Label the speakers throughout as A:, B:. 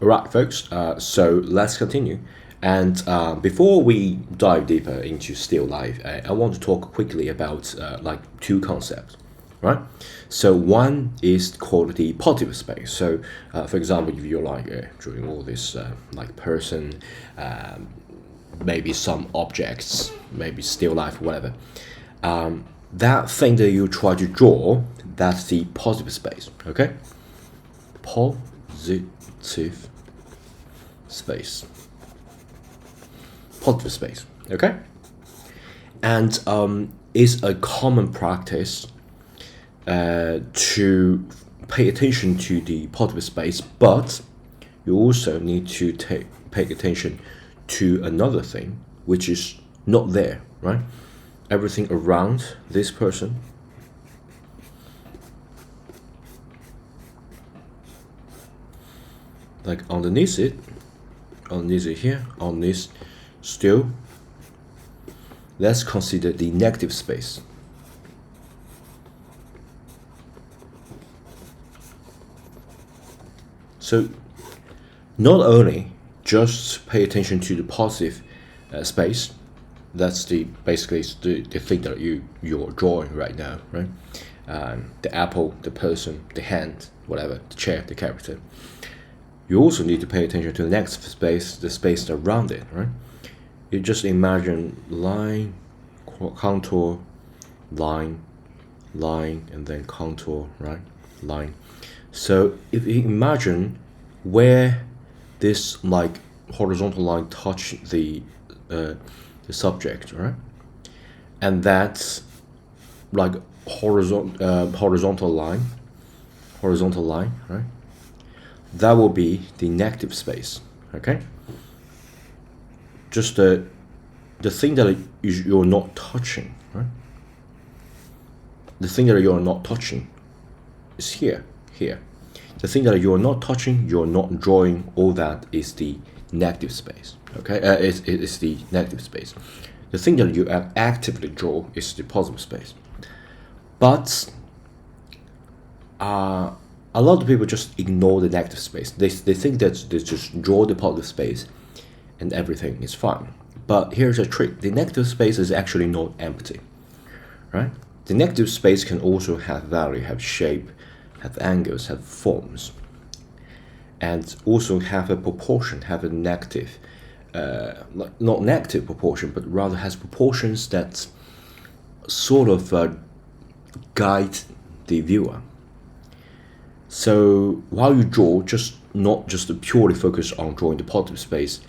A: Alright, folks, so let's continue. And before we dive deeper into still life, I want to talk quickly about like two concepts, right? So one is called the positive space. So, for example, if you're like drawing all this like person, maybe some objects, maybe still life, whatever. That thing that you try to draw, that's the positive space. Okay, positive space, positive space. Okay, and it's a common practice to pay attention to the positive space, but you also need to pay attention to another thing which is not there, right? Everything around this person, like underneath it here, on this still, let's consider the negative space. So not only just pay attention to the positive space, that's basically the thing that you're drawing right now, right? The apple, the person, the hand, whatever, the chair, the character. You also need to pay attention to the next space, the space around it, right? You just imagine line, contour, line, and then contour, right? Line. So if you imagine where this like horizontal line touch the subject, right? And that's like horizontal line, right? That will be the negative space. Okay. Just the thing that you're not touching, right? The thing that you're not touching is here. The thing that you're not touching, you're not drawing, all that is the negative space. Okay, it's the negative space. The thing that you actively draw is the positive space. But a lot of people just ignore the negative space. They think that they just draw the positive space and everything is fine. But here's a trick. The negative space is actually not empty, right? The negative space can also have value, have shape, have angles, have forms, and also have a proportion, have a negative, not negative proportion, but rather has proportions that sort of guide the viewer. So while you draw, not just purely focus on drawing the positive space,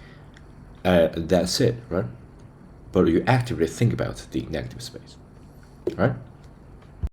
A: that's it, right? But you actively think about the negative space, right?